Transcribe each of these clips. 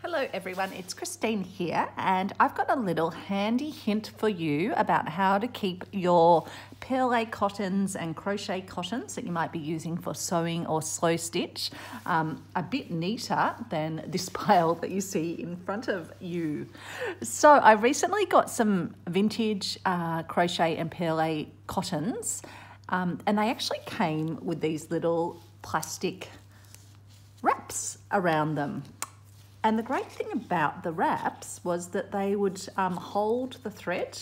Hello everyone, it's Christine here, and I've got a little handy hint for you about how to keep your perle cottons and crochet cottons that you might be using for sewing or slow stitch a bit neater than this pile that you see in front of you. So I recently got some vintage crochet and perle cottons, and they actually came with these little plastic wraps around them. And the great thing about the wraps was that they would hold the thread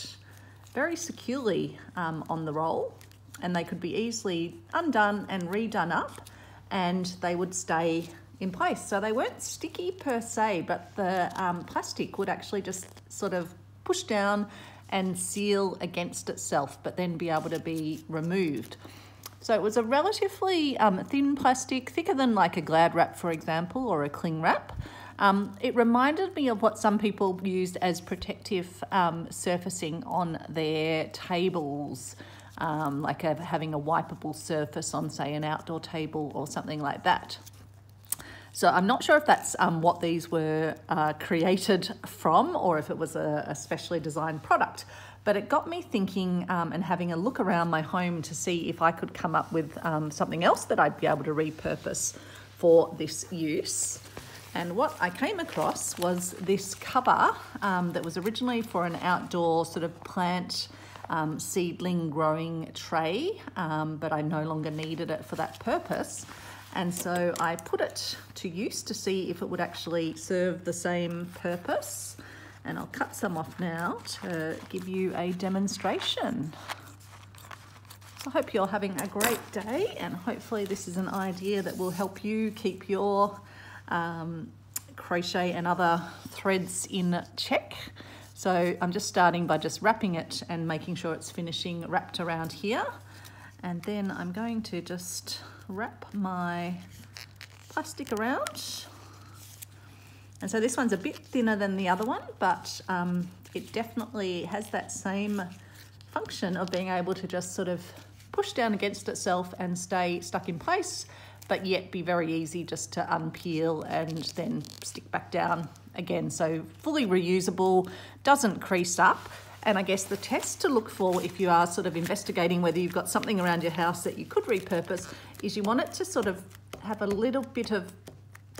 very securely on the roll, and they could be easily undone and redone up, and they would stay in place. So they weren't sticky per se, but the plastic would actually just sort of push down and seal against itself, but then be able to be removed. So it was a relatively thin plastic, thicker than like a Glad wrap, for example, or a cling wrap. It reminded me of what some people used as protective surfacing on their tables, like having a wipeable surface on, say, an outdoor table or something like that. So I'm not sure if that's what these were created from, or if it was a specially designed product. But it got me thinking and having a look around my home to see if I could come up with something else that I'd be able to repurpose for this use. And what I came across was this cover that was originally for an outdoor sort of plant seedling growing tray, but I no longer needed it for that purpose. And so I put it to use to see if it would actually serve the same purpose. And I'll cut some off now to give you a demonstration. So I hope you're having a great day, and hopefully this is an idea that will help you keep your crochet and other threads in check. So I'm just starting by just wrapping it and making sure it's finishing wrapped around here. And then I'm going to just wrap my plastic around. And so this one's a bit thinner than the other one, but it definitely has that same function of being able to just sort of push down against itself and stay stuck in place, but yet be very easy just to unpeel and then stick back down again. So fully reusable, doesn't crease up. And I guess the test to look for if you are sort of investigating whether you've got something around your house that you could repurpose is you want it to sort of have a little bit of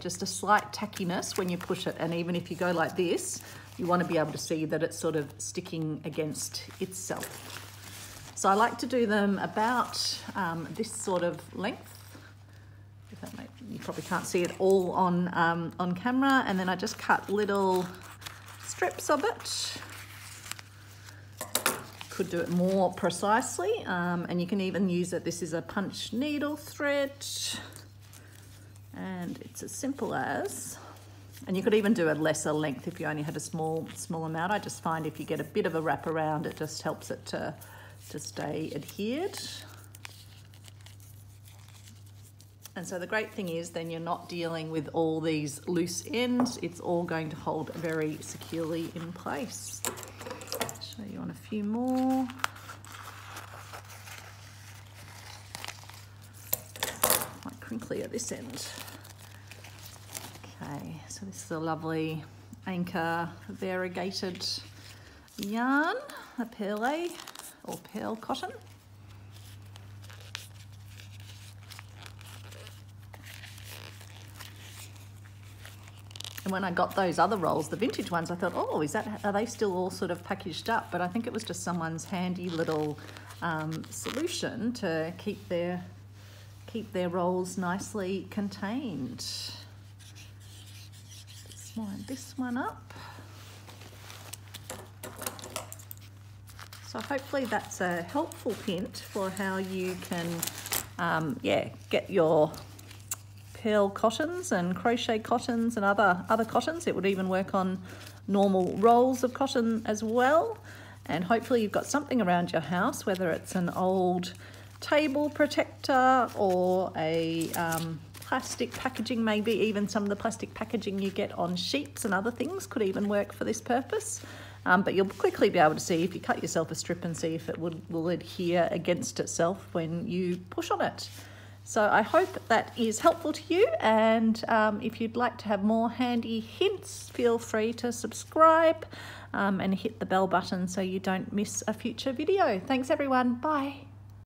just a slight tackiness when you push it. And even if you go like this, you want to be able to see that it's sort of sticking against itself. So I like to do them about this sort of length. You probably can't see it all on camera, and then I just cut little strips of it. Could do it more precisely, and you can even use it. This is a punch needle thread, and it's as simple as, and you could even do a lesser length if you only had a small amount. I just find if you get a bit of a wrap around, it just helps it to stay adhered. And so the great thing is then you're not dealing with all these loose ends. It's all going to hold very securely in place. I'll show you on a few more. Quite crinkly at this end. Okay, so this is a lovely anchor variegated yarn, a perle or pearl cotton. And when I got those other rolls, the vintage ones, I thought, oh, are they still all sort of packaged up? But I think it was just someone's handy little solution to keep their rolls nicely contained. Let's line this one up. So hopefully that's a helpful hint for how you can, get your pearl cottons and crochet cottons and other cottons. It would even work on normal rolls of cotton as well. And hopefully you've got something around your house, whether it's an old table protector or a plastic packaging, maybe even some of the plastic packaging you get on sheets and other things could even work for this purpose. But you'll quickly be able to see if you cut yourself a strip and see if it will adhere against itself when you push on it. So I hope that is helpful to you, and if you'd like to have more handy hints, feel free to subscribe and hit the bell button so you don't miss a future video. Thanks everyone, bye.